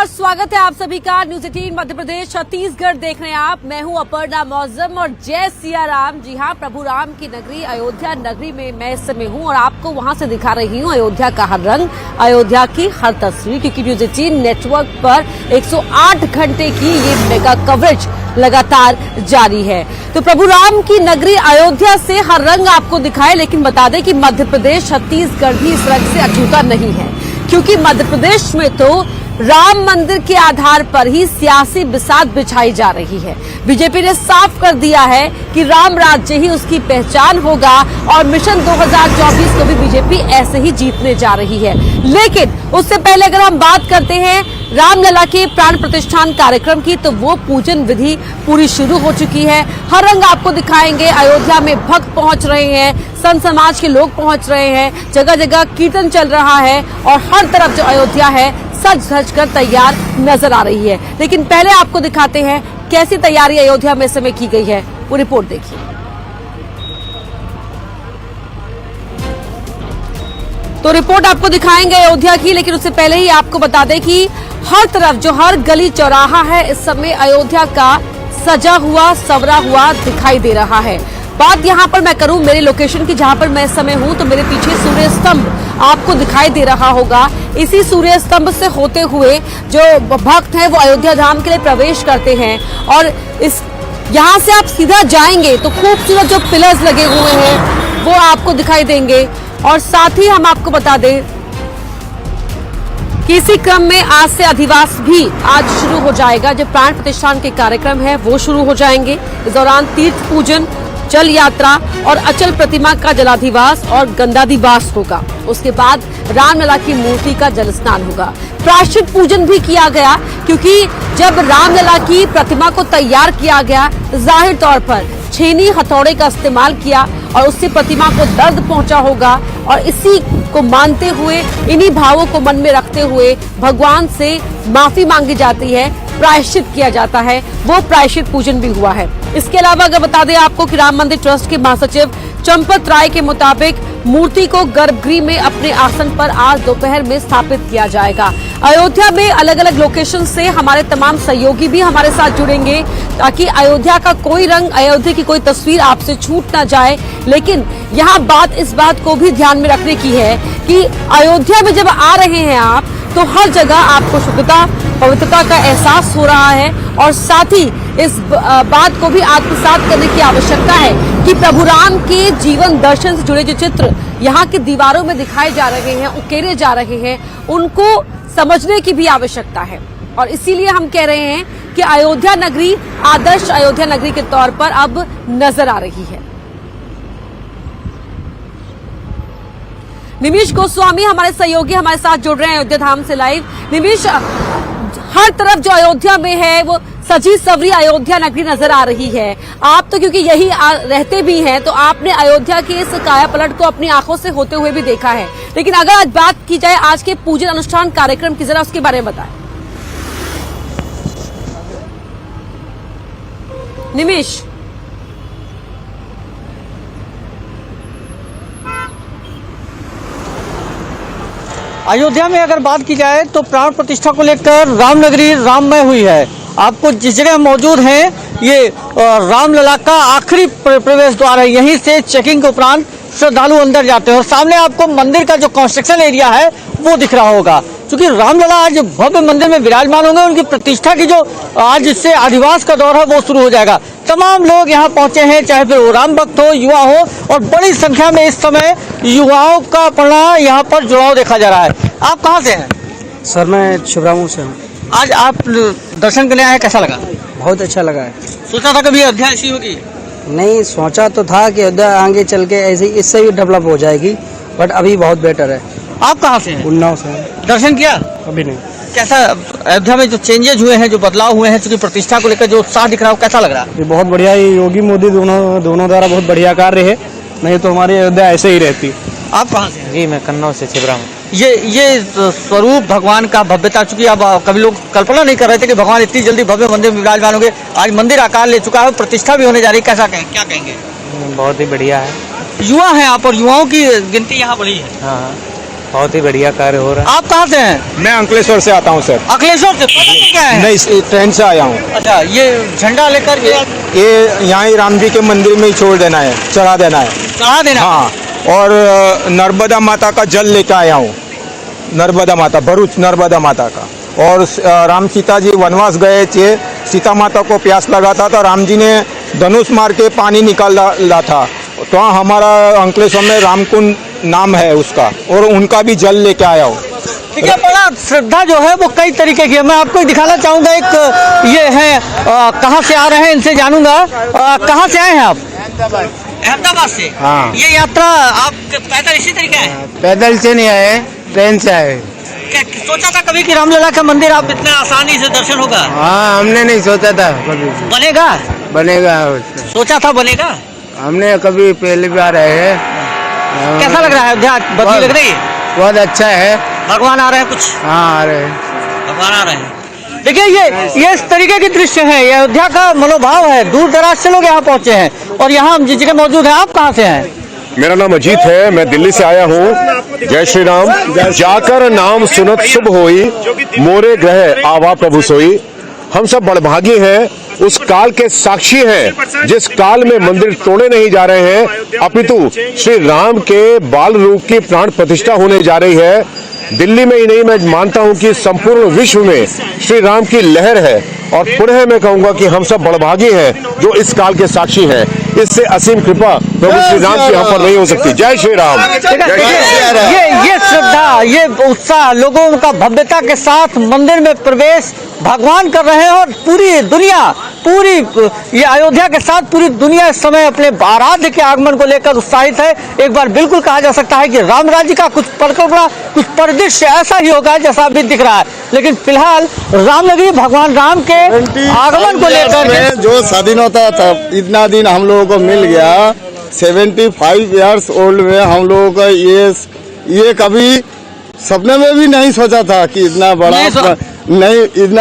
नमस्कार, स्वागत है आप सभी का न्यूज 18 मध्य प्रदेश छत्तीसगढ़ देख रहे हैं आप। मैं हूं अपर्णा मौजम और जय सिया राम। जी हां, प्रभु राम की नगरी अयोध्या नगरी में मैं इस समय हूं और आपको वहां से दिखा रही हूं अयोध्या का हर रंग, अयोध्या की हर तस्वीर, क्योंकि न्यूज 18 नेटवर्क पर 108 घंटे की ये मेगा कवरेज लगातार जारी है। तो प्रभु राम की नगरी अयोध्या से हर रंग आपको दिखाए, लेकिन बता दें कि मध्य प्रदेश छत्तीसगढ़ भी इस रंग से अछूता नहीं है, क्योंकि मध्य प्रदेश में तो राम मंदिर के आधार पर ही सियासी बिसात बिछाई जा रही है। बीजेपी ने साफ कर दिया है कि राम राज्य ही उसकी पहचान होगा और मिशन 2024 को भी बीजेपी ऐसे ही जीतने जा रही है। लेकिन उससे पहले अगर हम बात करते हैं रामलला के प्राण प्रतिष्ठान कार्यक्रम की, तो वो पूजन विधि पूरी शुरू हो चुकी है। हर रंग आपको दिखाएंगे। अयोध्या में भक्त पहुंच रहे हैं, संत समाज के लोग पहुंच रहे हैं, जगह जगह कीर्तन चल रहा है और हर तरफ जो अयोध्या है सज धज कर तैयार नजर आ रही है। लेकिन पहले आपको दिखाते हैं कैसी तैयारी अयोध्या में इस समय की गई है। वो रिपोर्ट देखिए। तो रिपोर्ट आपको दिखाएंगे अयोध्या की, लेकिन उससे पहले ही आपको बता दें कि हर तरफ जो हर गली चौराहा है इस समय अयोध्या का सजा हुआ संवरा हुआ दिखाई दे रहा है। बात यहां पर मैं करूं मेरे लोकेशन की, जहां पर मैं इस समय हूं, तो मेरे पीछे सूर्य स्तंभ आपको दिखाई दे रहा होगा। इसी सूर्य स्तंभ से होते हुए जो भक्त हैं वो अयोध्या धाम के लिए प्रवेश करते हैं और इस यहां से आप सीधा जाएंगे तो खूबसूरत जो पिलर्स लगे हुए हैं वो आपको दिखाई देंगे। और साथ ही हम आपको बता दें कि इसी क्रम में आज से अधिवास भी आज शुरू हो जाएगा। जो प्राण प्रतिष्ठान के कार्यक्रम है वो शुरू हो जाएंगे। इस दौरान तीर्थ पूजन, जल यात्रा और अचल प्रतिमा का जलाधिवास और गंगाधिवास होगा। उसके बाद रामलला की मूर्ति का जल स्नान होगा। प्रायश्चित पूजन भी किया गया, क्योंकि जब रामलला की प्रतिमा को तैयार किया गया, जाहिर तौर पर छेनी हथौड़े का इस्तेमाल किया और उससे प्रतिमा को दर्द पहुंचा होगा। और इसी को मानते हुए, इन्हीं भावों को मन में रखते हुए भगवान से माफी मांगी जाती है, प्रायश्चित किया जाता है। वो प्रायश्चित पूजन भी हुआ है। इसके अलावा अगर बता दें आपको कि राम मंदिर ट्रस्ट के महासचिव चंपत राय के मुताबिक मूर्ति को गर्भगृह में अपने आसन पर आज दोपहर में स्थापित किया जाएगा। अयोध्या में अलग अलग लोकेशन से हमारे तमाम सहयोगी भी हमारे साथ जुड़ेंगे, ताकि अयोध्या का कोई रंग, अयोध्या की कोई तस्वीर आपसे छूट ना जाए। लेकिन यहाँ इस बात को भी ध्यान में रखने की है कि अयोध्या में जब आ रहे हैं आप, तो हर जगह आपको शुद्धता पवित्रता का एहसास हो रहा है। और साथ ही इस बात को भी आत्मसात करने की आवश्यकता है कि प्रभु राम के जीवन दर्शन से जुड़े जो चित्र यहाँ की दीवारों में दिखाए जा रहे हैं, उकेरे जा रहे हैं, उनको समझने की भी आवश्यकता है। और इसीलिए हम कह रहे हैं कि अयोध्या नगरी आदर्श अयोध्या नगरी के तौर पर अब नजर आ रही है। निमिष गोस्वामी हमारे सहयोगी हमारे साथ जुड़ रहे हैं अयोध्या धाम से लाइव। निमिष, हर तरफ जो अयोध्या में है वो सजी सवरी अयोध्या नगरी नजर आ रही है। आप तो क्योंकि यही रहते भी हैं, तो आपने अयोध्या के इस काया पलट को अपनी आंखों से होते हुए भी देखा है। लेकिन अगर आज बात की जाए आज के पूजन अनुष्ठान कार्यक्रम की, जरा उसके बारे में बताएं। निमिष, अयोध्या में अगर बात की जाए तो प्राण प्रतिष्ठा को लेकर रामनगरी राममय हुई है। आपको जिस जगह मौजूद हैं, ये रामलला का आखिरी प्रवेश द्वार है। यहीं से चेकिंग के उपरांत श्रद्धालु अंदर जाते हैं और सामने आपको मंदिर का जो कंस्ट्रक्शन एरिया है वो दिख रहा होगा। क्योंकि रामलला आज भव्य मंदिर में विराजमान होंगे, उनकी प्रतिष्ठा की जो आज से अधिवास का दौर है वो शुरू हो जाएगा। तमाम लोग यहाँ पहुंचे हैं, चाहे फिर वो राम भक्त हो, युवा हो, और बड़ी संख्या में इस समय युवाओं का अपना यहाँ पर जुड़ाव देखा जा रहा है। आप कहाँ से हैं? सर मैं छिबरामऊ से हूँ। आज आप दर्शन करने आए, कैसा लगा? बहुत अच्छा लगा है। सोचा था कभी अयोध्या ऐसी होगी? नहीं सोचा तो था कि अयोध्या आगे चल के ऐसे इससे भी डेवलप हो जाएगी, बट अभी बहुत बेटर है। आप कहाँ से हैं? उन्नाव से हैं। दर्शन किया? अभी नहीं। कैसा अयोध्या में जो चेंजेज हुए हैं, जो बदलाव हुए हैं, चूंकि प्रतिष्ठा को लेकर जो उत्साह दिख रहा है, कैसा लग रहा है? ये बहुत बढ़िया, ये योगी मोदी दोनों द्वारा बहुत बढ़िया कार्य है, नहीं तो हमारी अयोध्या ऐसे ही रहती। आप कहाँ से हैं? जी मैं कन्नौज से छिबरामऊ। ये स्वरूप भगवान का भव्यता, चूंकि अब कभी लोग कल्पना नहीं कर रहे थे कि भगवान इतनी जल्दी भव्य मंदिर में विराजमान होंगे। आज मंदिर आकार ले चुका है, प्रतिष्ठा भी होने जा रही है, कैसा कहें, क्या कहेंगे? बहुत ही बढ़िया है। युवा हैं आप और युवाओं की गिनती यहाँ बड़ी है। हाँ। बहुत ही बढ़िया कार्य हो रहा आप कहाँ से हैं? मैं अंकलेश्वर से आता हूँ सर। अखिलेश्वर से पता नहीं क्या है? नहीं, ट्रेन से आया हूँ। अच्छा, ये झंडा लेकर के ये यहाँ ही राम जी के मंदिर में ही छोड़ देना है, चढ़ा देना है। चढ़ा देना। हाँ, और नर्मदा माता का जल लेके आया हूँ, नर्मदा माता, भरूच नर्मदा माता का। और राम सीता जी वनवास गए थे, सीता माता को प्यास लगा था तो राम जी ने धनुष मार के पानी निकाला था। तो हमारा अंकलेश्वर में रामकुंड नाम है उसका, और उनका भी जल लेके आया हूँ। ठीक है, बड़ा श्रद्धा जो है वो कई तरीके की है। मैं आपको दिखाना चाहूँगा, एक ये है, कहाँ से आ रहे हैं इनसे जानूंगा। कहाँ से आए हैं आप? अहमदाबाद से। हाँ। ये यात्रा आप पैदल इसी तरीके है? पैदल से नहीं आए, ट्रेन से आए। सोचा था कभी कि रामलला का मंदिर आप इतना आसानी से दर्शन होगा? हाँ, हमने नहीं सोचा था कभी। बनेगा? बनेगा। सोचा था बनेगा? हमने कभी पहली बार आए हैं। कैसा लग रहा है? बदली लग रही है? बहुत अच्छा है। भगवान आ रहे हैं कुछ? हाँ, आ रहे हैं। भगवान आ रहे हैं। देखिए, ये इस तरीके की दृश्य है, ये अयोध्या का मनोभाव है। दूर दराज से लोग यहाँ पहुँचे हैं और यहाँ हम जिस जगह मौजूद हैं। आप कहाँ से हैं? मेरा नाम अजीत है, मैं दिल्ली से आया हूँ। जय श्री राम। जाकर नाम सुनत शुभ होई, मोरे ग्रह आवा प्रभु सोई। हम सब बड़भागी हैं, उस काल के साक्षी हैं जिस काल में मंदिर तोड़े नहीं जा रहे हैं, अपितु श्री राम के बाल रूप की प्राण प्रतिष्ठा होने जा रही है। दिल्ली में ही नहीं, मैं मानता हूं कि संपूर्ण विश्व में श्री राम की लहर है। और पुनः मैं कहूंगा कि हम सब बड़भागी हैं जो इस काल के साक्षी हैं। इससे असीम कृपा प्रभु श्री राम की हम पर नहीं हो सकती। जय श्री राम। ये श्रद्धा, ये उत्साह, लोगों का भव्यता के साथ मंदिर में प्रवेश भगवान कर रहे हैं और पूरी दुनिया, पूरी ये अयोध्या के साथ पूरी दुनिया इस समय अपने आराध्य के आगमन को लेकर उत्साहित है। एक बार बिल्कुल कहा जा सकता है कि राम राज्य का कुछ परिकल्पना, कुछ परिदृश्य ऐसा ही होगा जैसा अभी दिख रहा है। लेकिन फिलहाल रामनगरी भगवान राम के आगमन को लेकर जो स्वाधीनता था, इतना दिन हम लोगों को मिल गया। 75 इयर्स ओल्ड में हम लोगों को ये कभी सपने में भी नहीं सोचा था कि इतना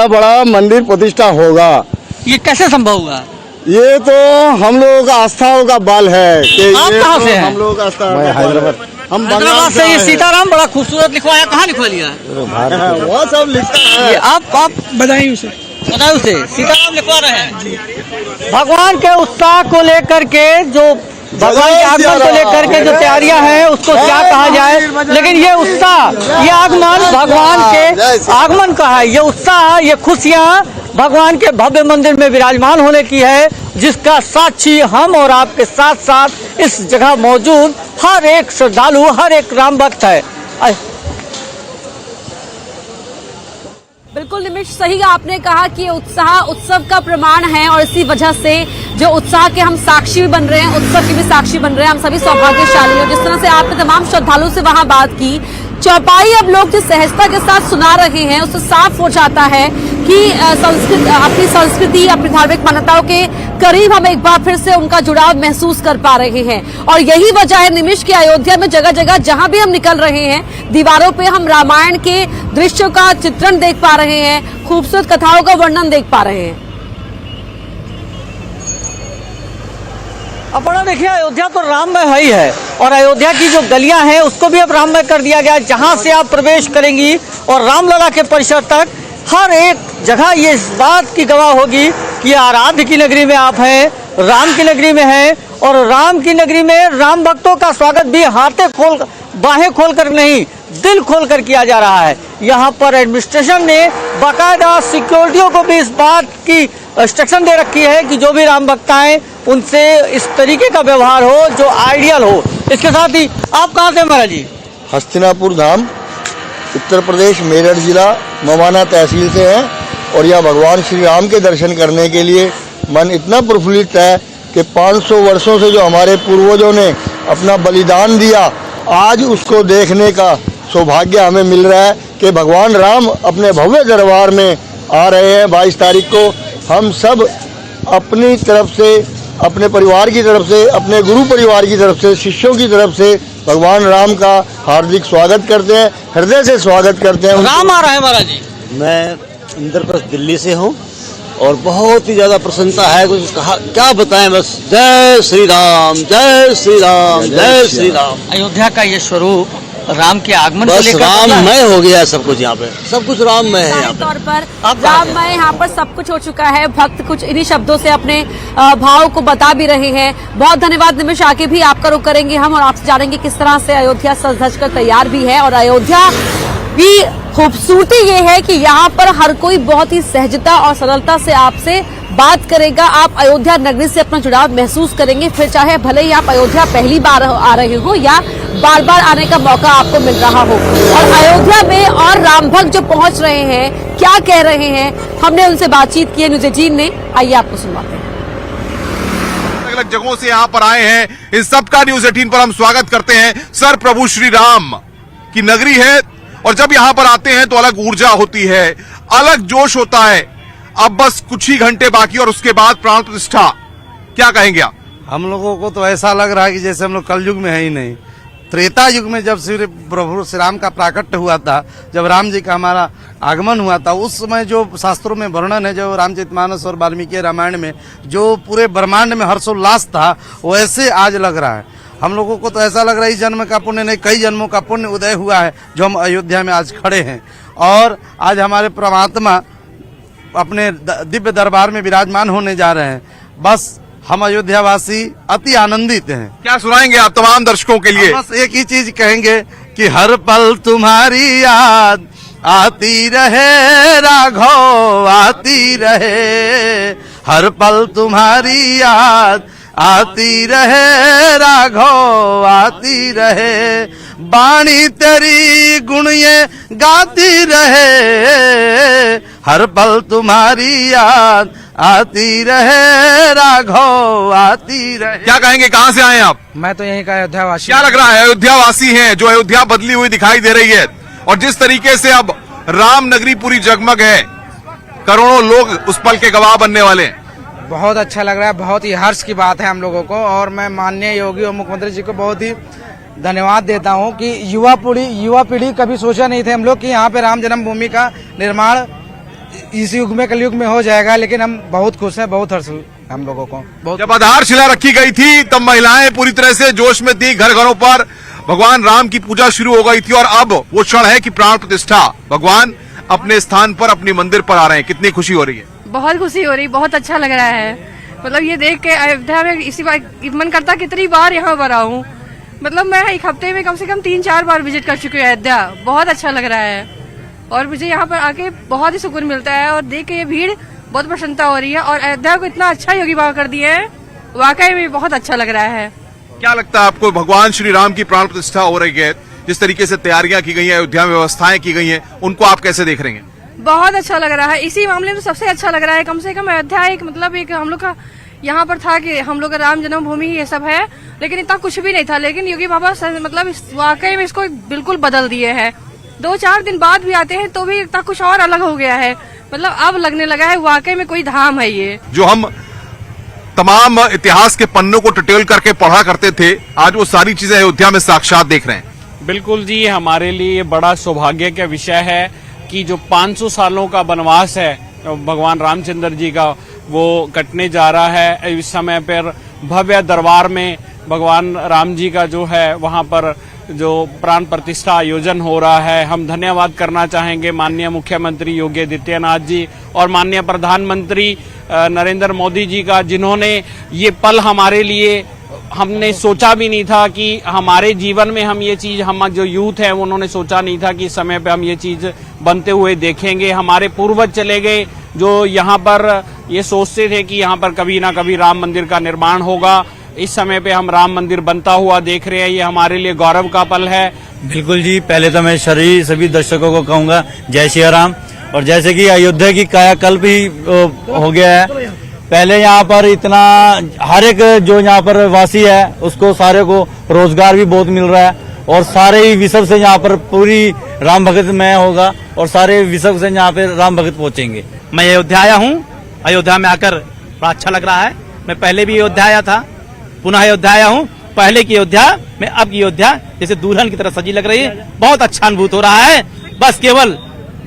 बड़ा मंदिर प्रतिष्ठा होगा। ये कैसे संभव हुआ? ये तो हम लोगों का आस्थाओं का बल है कि आप कहाँ से हैं? हम लोगों का आस्था। हैदराबाद। हम हैदराबाद से। ये सीताराम बड़ा खूबसूरत लिखवाया, कहाँ लिखवा लिया? वो सब लिखता है। आप बधाई उसे सीताराम लिखवा रहे हैं। भगवान के उत्साह को लेकर के, जो भगवान के आगमन को लेकर के जो तैयारियां हैं उसको क्या कहा जाए, लेकिन ये उत्साह, ये आगमन भगवान के आगमन का है। ये उत्साह, ये खुशियां भगवान के भव्य मंदिर में विराजमान होने की है, जिसका साक्षी हम और आपके साथ साथ इस जगह मौजूद हर एक श्रद्धालु, हर एक राम भक्त है। बिल्कुल निमिष, सही आपने कहा कि उत्साह उत्सव का प्रमाण है और इसी वजह से जो उत्साह के हम साक्षी भी बन रहे हैं, उत्सव के भी साक्षी बन रहे हैं। हम सभी सौभाग्यशाली हैं। जिस तरह से आपने तमाम श्रद्धालुओं से वहां बात की, चौपाई अब लोग जिस सहजता के साथ सुना रहे हैं, उससे साफ हो जाता है कि अपनी संस्कृति, अपनी धार्मिक मान्यताओं के करीब हम एक बार फिर से उनका जुड़ाव महसूस कर पा रहे हैं। और यही वजह है निमिष की अयोध्या में जगह जगह जहां भी हम निकल रहे हैं, दीवारों पे हम रामायण के दृश्यों का चित्रण देख पा रहे हैं, खूबसूरत कथाओं का वर्णन देख पा रहे हैं। अपना देखिए, अयोध्या तो राममय ही है और अयोध्या की जो गलियां हैं उसको भी अब राममय कर दिया गया। जहां से आप प्रवेश करेंगी और रामलला के परिसर तक हर एक जगह ये इस बात की गवाह होगी कि आराध्य की नगरी में आप हैं, राम की नगरी में हैं। और राम की नगरी में राम भक्तों का स्वागत भी बाहें खोल कर नहीं, दिल खोल कर किया जा रहा है। यहाँ पर एडमिनिस्ट्रेशन ने बाकायदा सिक्योरिटियों को भी इस बात की इंस्ट्रक्शन दे रखी है कि जो भी राम भक्त आए उनसे इस तरीके का व्यवहार हो जो आइडियल हो। इसके साथ ही आप कहाँ से महाराज जी? हस्तिनापुर धाम, उत्तर प्रदेश, मेरठ जिला, मवाना तहसील से हैं। और यह भगवान श्री राम के दर्शन करने के लिए मन इतना प्रफुल्लित है कि 500 वर्षों से जो हमारे पूर्वजों ने अपना बलिदान दिया, आज उसको देखने का सौभाग्य हमें मिल रहा है कि भगवान राम अपने भव्य दरबार में आ रहे हैं। 22 तारीख को हम सब अपनी तरफ से, अपने परिवार की तरफ से, अपने गुरु परिवार की तरफ से, शिष्यों की तरफ से भगवान राम का हार्दिक स्वागत करते हैं, हृदय से स्वागत करते हैं। राम आ रहे हैं महाराज जी। मैं इंद्रप्रस्थ दिल्ली से हूँ और बहुत ही ज़्यादा प्रसन्नता है, कुछ कहा क्या बताएं, बस जय श्री राम, जय श्री राम, जय श्री राम। अयोध्या का ये स्वरूप राम के आगमन को बस लेकर बदला है? राममय हो गया सब कुछ यहाँ पे, सब कुछ राममय है यहाँ सारे पे। तौर पर आप कहाँ राममय यहाँ पर सब कुछ हो चुका है। भक्त कुछ इन्हीं शब्दों से अपने भाव को बता भी रहे हैं। बहुत धन्यवाद निमिष, आगे भी आपका रुख करेंगे हम और आपसे जानेंगे किस तरह से अयोध्या सज धज कर तैयार भी है। और अयोध्या की खूबसूरती ये है कि यहाँ पर हर कोई बहुत ही सहजता और सरलता से आपसे बात करेगा। आप अयोध्या नगरी से अपना जुड़ाव महसूस करेंगे, फिर चाहे भले ही आप अयोध्या पहली बार आ रहे हो या बार बार आने का मौका आपको मिल रहा हो। और अयोध्या में और राम भक्त जो पहुंच रहे हैं, क्या कह रहे हैं, हमने उनसे बातचीत की है नुजजीन ने, आइए आपको सुनवाते हैं। अलग अलग जगहों से यहाँ पर आए हैं, इस सबका न्यूज 18 पर हम स्वागत करते हैं। सर प्रभु श्री राम की नगरी है और जब यहाँ पर आते हैं तो अलग ऊर्जा होती है, अलग जोश होता है। अब बस कुछ ही घंटे बाकी और उसके बाद प्राण प्रतिष्ठा, क्या कहेंगे आप? हम लोगों को तो ऐसा लग रहा है कि जैसे हम लोग कलयुग में है ही नहीं। त्रेता युग में जब श्री प्रभु श्री राम का प्राकट्य हुआ था, जब राम जी का हमारा आगमन हुआ था, उस समय जो शास्त्रों में वर्णन है, जो रामचरितमानस और वाल्मीकि रामायण में जो पूरे ब्रह्मांड में हर्षोल्लास था, वैसे आज लग रहा है। हम लोगों को तो ऐसा लग रहा है इस जन्म का पुण्य नहीं, कई जन्मों का पुण्य उदय हुआ है जो हम अयोध्या में आज खड़े हैं। और आज हमारे परमात्मा अपने दिव्य दरबार में विराजमान होने जा रहे हैं। बस हम अयोध्यावासी अति आनंदित हैं। क्या सुनाएंगे आप तमाम दर्शकों के लिए? बस एक ही चीज कहेंगे कि हर पल तुम्हारी याद आती रहे राघव, आती रहे। हर पल तुम्हारी याद आती रहे राघव, आती रहे। बाणी तेरी गुण ये गाती रहे। हर पल तुम्हारी याद आती रहे राघव, आती रहे। क्या कहेंगे, कहाँ से आए आप? मैं तो यहीं का अयोध्यावासी। क्या लग रहा है, अयोध्यावासी हैं, जो अयोध्या बदली हुई दिखाई दे रही है और जिस तरीके से अब राम नगरी पूरी जगमग है, करोड़ों लोग उस पल के गवाह बनने वाले हैं। बहुत अच्छा लग रहा है, बहुत ही हर्ष की बात है हम लोगों को। और मैं माननीय योगी और मुख्यमंत्री जी को बहुत ही धन्यवाद देता हूं कि युवा पीढ़ी कभी सोचा नहीं थे हम लोग कि यहाँ पे राम जन्मभूमि का निर्माण इस युग में, कलयुग में हो जाएगा। लेकिन हम बहुत खुश हैं, बहुत हर्ष हम लोगों को। जब आधारशिला रखी गई थी तब महिलाएं पूरी तरह से जोश में थी, घर घरों पर भगवान राम की पूजा शुरू हो गई थी और अब वो क्षण है कि प्राण प्रतिष्ठा, भगवान अपने स्थान पर, अपने मंदिर पर आ रहे हैं। कितनी खुशी हो रही है? बहुत खुशी हो रही, बहुत अच्छा लग रहा है। मतलब ये देख के अयोध्या में इसी बार मन करता कितनी बार यहाँ पर आऊँ। मतलब मैं एक हफ्ते में कम से कम 3-4 बार विजिट कर चुकी हूँ अयोध्या। बहुत अच्छा लग रहा है और मुझे यहाँ पर आके बहुत ही सुकून मिलता है और देख के ये भीड़ बहुत प्रसन्नता हो रही है। और अयोध्या को इतना अच्छा योगी बाबा कर दिया है, वाकई में बहुत अच्छा लग रहा है। क्या लगता है आपको, भगवान श्री राम की प्राण प्रतिष्ठा हो रही है, जिस तरीके से तैयारियां की गई हैं, अयोध्या में व्यवस्थाएं की गई हैं, उनको आप कैसे देख रहे हैं? बहुत अच्छा लग रहा है, इसी मामले में सबसे अच्छा लग रहा है। कम से कम अयोध्या एक मतलब एक हम लोग का यहाँ पर था कि हम लोग का राम जन्मभूमि ये सब है, लेकिन इतना कुछ भी नहीं था। लेकिन योगी बाबा मतलब वाकई में इसको बिल्कुल बदल दिए हैं। 2-4 दिन बाद भी आते हैं तो भी इतना कुछ और अलग हो गया है। मतलब अब लगने लगा है वाकई में कोई धाम है ये। जो हम तमाम इतिहास के पन्नों को टटेल करके पढ़ा करते थे, आज वो सारी चीजें अयोध्या में साक्षात देख रहे हैं। बिल्कुल जी, हमारे लिए बड़ा सौभाग्य का विषय है कि जो 500 सालों का वनवास है भगवान रामचंद्र जी का, वो कटने जा रहा है। इस समय पर भव्य दरबार में भगवान राम जी का जो है वहां पर जो प्राण प्रतिष्ठा आयोजन हो रहा है। हम धन्यवाद करना चाहेंगे माननीय मुख्यमंत्री योगी आदित्यनाथ जी और माननीय प्रधानमंत्री नरेंद्र मोदी जी का, जिन्होंने ये पल हमारे लिए, हमने सोचा भी नहीं था कि हमारे जीवन में हम ये चीज, हम जो यूथ है उन्होंने सोचा नहीं था कि इस समय पे हम ये चीज बनते हुए देखेंगे। हमारे पूर्वज चले गए जो यहाँ पर ये सोचते थे कि यहाँ पर कभी ना कभी राम मंदिर का निर्माण होगा। इस समय पे हम राम मंदिर बनता हुआ देख रहे हैं, ये हमारे लिए गौरव का पल है। बिल्कुल जी, पहले तो मैं सभी दर्शकों को कहूँगा जय श्री राम। और जैसे कि अयोध्या की कायाकल्प ही हो गया है, पहले यहाँ पर इतना हर एक जो यहाँ पर वासी है उसको सारे को रोजगार भी बहुत मिल रहा है और सारे ही विश्व से यहाँ पर पूरी राम भगत में होगा और सारे विश्व से यहाँ पे राम भगत पहुँचेंगे। मैं अयोध्या आया हूँ, अयोध्या में आकर बड़ा अच्छा लग रहा है। मैं पहले भी अयोध्या आया था, पुनः अयोध्या आया हूँ। पहले की अयोध्या में अब की अयोध्या जैसे दुल्हन की तरह सजी लग रही है। बहुत अच्छा अनुभूत हो रहा है। बस केवल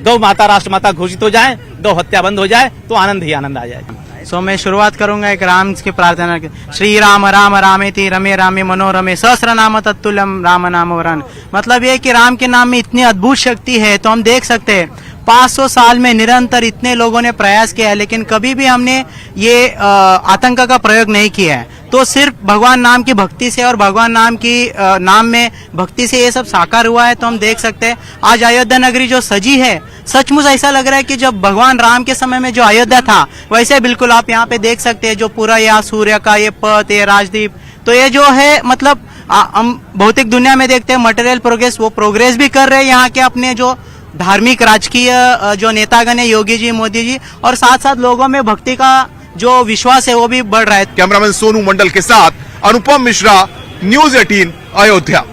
गौ माता राष्ट्र माता घोषित हो जाए, गौ हत्या बंद हो जाए तो आनंद ही आनंद आ जाए। सो मैं शुरुआत करूंगा एक राम की प्रार्थना के। श्री राम राम रामेति रमे रामे मनोरमे सहस्र नाम तत्तुल्यम राम नाम वरान। मतलब ये कि राम के नाम में इतनी अद्भुत शक्ति है। तो हम देख सकते हैं 500 साल में निरंतर इतने लोगों ने प्रयास किया है, लेकिन कभी भी हमने ये आतंक का प्रयोग नहीं किया है। तो सिर्फ भगवान नाम की भक्ति से और भगवान नाम की नाम में भक्ति से ये सब साकार हुआ है। तो हम देख सकते हैं आज अयोध्या नगरी जो सजी है, सचमुच ऐसा लग रहा है कि जब भगवान राम के समय में जो अयोध्या था वैसे बिल्कुल आप यहाँ पे देख सकते हैं। जो पूरा यहाँ सूर्य का ये पथ, ये राजदीप, तो ये जो है मतलब हम भौतिक दुनिया में देखते हैं मटेरियल प्रोग्रेस, वो प्रोग्रेस भी कर रहे हैं यहाँ के अपने जो धार्मिक राजकीय जो नेतागण है, योगी जी, मोदी जी, और साथ साथ लोगों में भक्ति का जो विश्वास है वो भी बढ़ रहा है। कैमरामैन सोनू मंडल के साथ अनुपम मिश्रा, न्यूज़ 18 अयोध्या।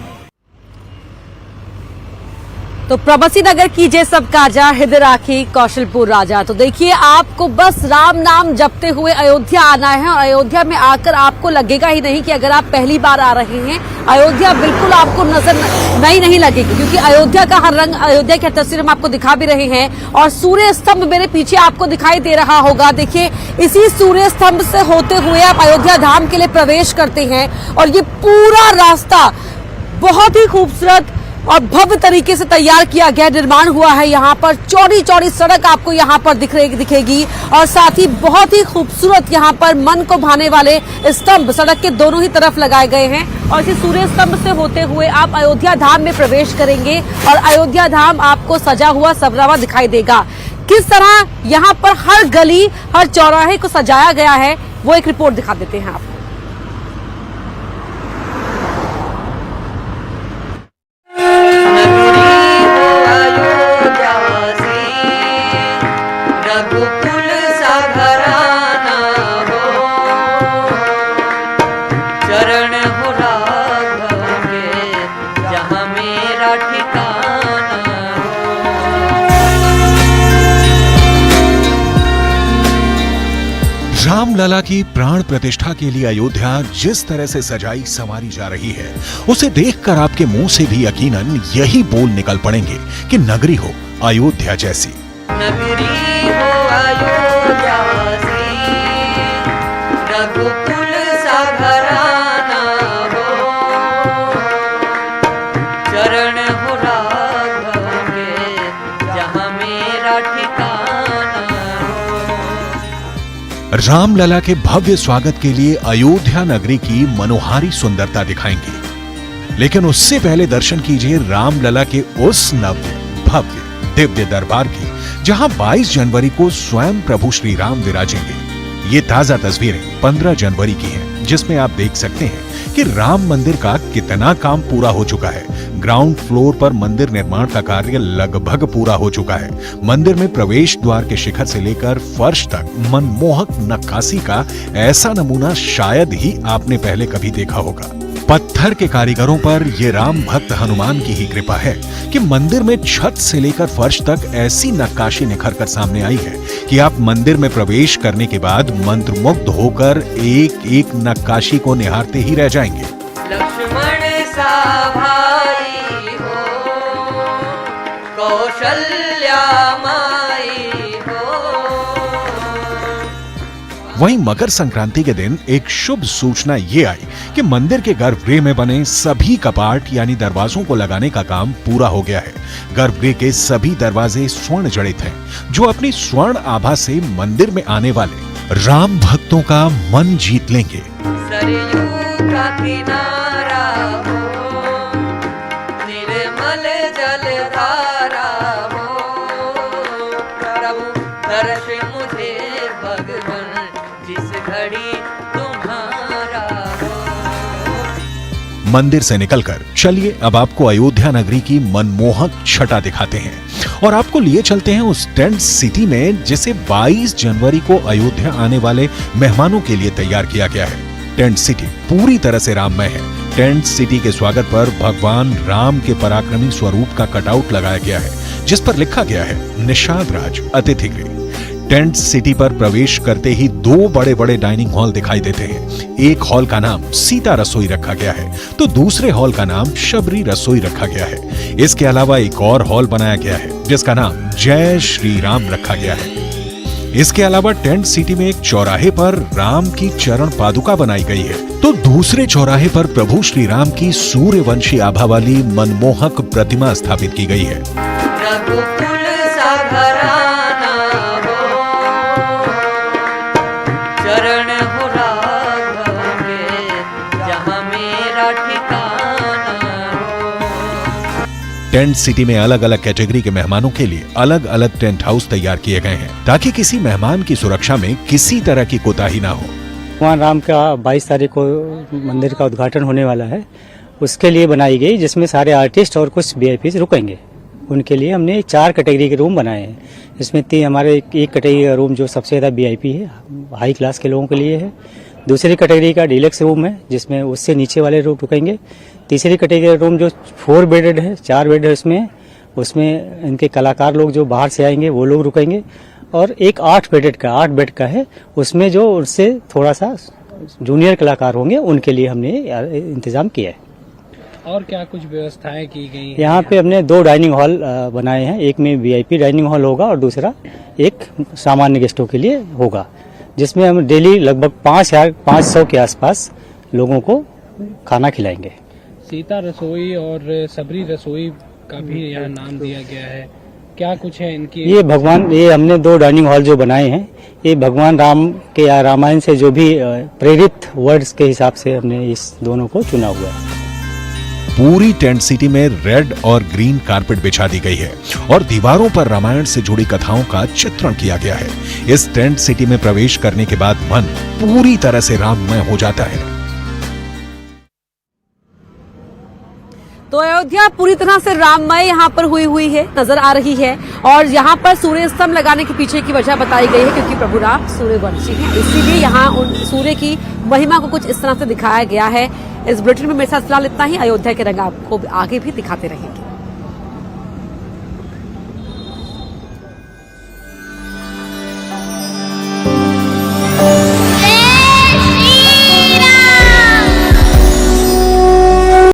तो प्रबसी नगर कीजिए सब काजा, हृदय राखी कौशलपुर राजा। तो देखिए आपको बस राम नाम जपते हुए अयोध्या आना है और अयोध्या में आकर आपको लगेगा ही नहीं कि अगर आप पहली बार आ रहे हैं अयोध्या बिल्कुल आपको नजर नहीं लगेगी, क्योंकि अयोध्या का हर रंग, अयोध्या की तस्वीर हम आपको दिखा भी रहे हैं। और सूर्य स्तंभ मेरे पीछे आपको दिखाई दे रहा होगा। देखिए इसी सूर्य स्तंभ से होते हुए आप अयोध्या धाम के लिए प्रवेश करते हैं और ये पूरा रास्ता बहुत ही खूबसूरत और भव्य तरीके से तैयार किया गया, निर्माण हुआ है। यहाँ पर चौड़ी चौड़ी सड़क आपको यहाँ पर दिखेगी और साथ ही बहुत ही खूबसूरत यहाँ पर मन को भाने वाले स्तंभ सड़क के दोनों ही तरफ लगाए गए हैं। और इसी सूर्य स्तंभ से होते हुए आप अयोध्या धाम में प्रवेश करेंगे और अयोध्या धाम आपको सजा हुआ सबरा हुआ दिखाई देगा। किस तरह यहाँ पर हर गली, हर चौराहे को सजाया गया है वो एक रिपोर्ट दिखा देते हैं आपको। रामलला की प्राण प्रतिष्ठा के लिए अयोध्या जिस तरह से सजाई संवारी जा रही है उसे देखकर आपके मुंह से भी यकीनन यही बोल निकल पड़ेंगे कि नगरी हो अयोध्या जैसी। नगरी हो अयोध्या सी, रघुकुल सा घराना हो, चरण हो राघव के जहाँ मेरा ठिकाना हो। रामलला के भव्य स्वागत के लिए अयोध्या नगरी की मनोहारी सुंदरता दिखाएंगे, लेकिन उससे पहले दर्शन कीजिए रामलला के उस नव्य भव्य दिव्य दरबार की जहां 22 जनवरी को स्वयं प्रभु श्री राम विराजेंगे। ये ताजा तस्वीरें 15 जनवरी की हैं, जिसमें आप देख सकते हैं कि राम मंदिर का कितना काम पूरा हो चुका है। ग्राउंड फ्लोर पर मंदिर निर्माण का कार्य लगभग पूरा हो चुका है। मंदिर में प्रवेश द्वार के शिखर से लेकर फर्श तक मनमोहक नक्काशी का ऐसा नमूना शायद ही आपने पहले कभी देखा होगा। पत्थर के कारीगरों पर यह राम भक्त हनुमान की ही कृपा है कि मंदिर में छत से लेकर फर्श तक ऐसी नक्काशी निखर कर सामने आई है कि आप मंदिर में प्रवेश करने के बाद मंत्रमुग्ध होकर एक एक नक्काशी को निहारते ही रह जाएंगे। लक्ष्मण सा भाई हो, कौशल्या माई हो। वहीं मकर संक्रांति के दिन एक शुभ सूचना ये आई कि मंदिर के गर्भगृह में बने सभी कपाट यानी दरवाजों को लगाने का काम पूरा हो गया है। गर्भगृह के सभी दरवाजे स्वर्ण जड़ित हैं, जो अपनी स्वर्ण आभा से मंदिर में आने वाले राम भक्तों का मन जीत लेंगे। सरयू का किनारा हो, निर्मल जलधारा हो, प्रभु दर्श मुझे भगवान जिस घड़ी तुम्हारा हो। मंदिर से निकलकर चलिए अब आपको अयोध्या नगरी की मनमोहक छटा दिखाते हैं और आपको लिए चलते हैं उस टेंट सिटी में जिसे 22 जनवरी को अयोध्या आने वाले मेहमानों के लिए तैयार किया गया है। टेंट सिटी पूरी तरह से राममय है। टेंट सिटी के स्वागत पर भगवान राम के पराक्रमी स्वरूप का कटआउट लगाया गया है, जिस पर लिखा गया है निषाद राज अतिथि गृह। टेंट सिटी पर प्रवेश करते ही दो बड़े बड़े डाइनिंग हॉल दिखाई देते हैं। एक हॉल का नाम सीता रसोई रखा गया है तो दूसरे हॉल का नाम शबरी रसोई रखा गया है। इसके अलावा एक और हॉल बनाया गया है जिसका नाम जय श्री राम रखा गया है। इसके अलावा टेंट सिटी में एक चौराहे पर राम की चरण पादुका बनाई गई है, तो दूसरे चौराहे पर प्रभु श्री राम की सूर्यवंशी आभा वाली मनमोहक प्रतिमा स्थापित की गई है। रघुकुल सा घराना हो, चरण हो राघव के, जहाँ मेरा ठिकाना हो। टेंट सिटी में अलग अलग कैटेगरी के मेहमानों के लिए अलग अलग टेंट हाउस तैयार किए गए हैं, ताकि किसी मेहमान की सुरक्षा में किसी तरह की कोताही ना हो। भगवान राम का 22 तारीख को मंदिर का उद्घाटन होने वाला है, उसके लिए बनाई गई, जिसमें सारे आर्टिस्ट और कुछ VIP रुकेंगे। उनके लिए हमने 4 कैटेगरी के रूम बनाए हैं। इसमें हमारे एक कैटेगरी का रूम जो सबसे ज़्यादा VIP है, हाई क्लास के लोगों के लिए है। दूसरी कैटेगरी का डीलक्स रूम है, जिसमें उससे नीचे वाले रूम रुकेंगे। तीसरी कैटेगरी का रूम जो 4 बेडेड है, 4 बेड है उसमें इनके कलाकार लोग जो बाहर से आएंगे वो लोग रुकेंगे। और एक 8 बेड का है, उसमें जो उससे थोड़ा सा जूनियर कलाकार होंगे उनके लिए हमने इंतजाम किया है। और क्या कुछ व्यवस्थाएं की गई हैं? यहाँ पे हमने 2 डाइनिंग हॉल बनाए हैं, एक में VIP डाइनिंग हॉल होगा और दूसरा एक सामान्य गेस्टों के लिए होगा, जिसमें हम डेली लगभग 500 के आसपास लोगों को खाना खिलाएंगे। सीता रसोई और सबरी रसोई का भी यहाँ नाम दिया गया है, क्या कुछ है इनकी? ये हमने 2 डाइनिंग हॉल जो बनाए हैं, ये भगवान राम के रामायण से जो भी प्रेरित वर्ड्स के हिसाब से हमने इस दोनों को चुना हुआ है। पूरी टेंट सिटी में रेड और ग्रीन कारपेट बिछा दी गई है और दीवारों पर रामायण से जुड़ी कथाओं का चित्रण किया गया है। इस टेंट सिटी में प्रवेश करने के बाद मन पूरी तरह से राममय हो जाता है। तो अयोध्या पूरी तरह से राममय यहाँ पर हुई है, नजर आ रही है। और यहाँ पर सूर्य स्तंभ लगाने के पीछे की वजह बताई गई है, क्योंकि प्रभु राम सूर्यवंशी हैं, इसीलिए यहाँ उन सूर्य की महिमा को कुछ इस तरह से दिखाया गया है। इस बुलेटिन में मेरे साथ फिलहाल इतना ही। अयोध्या के रंग आपको आगे भी दिखाते रहेंगे।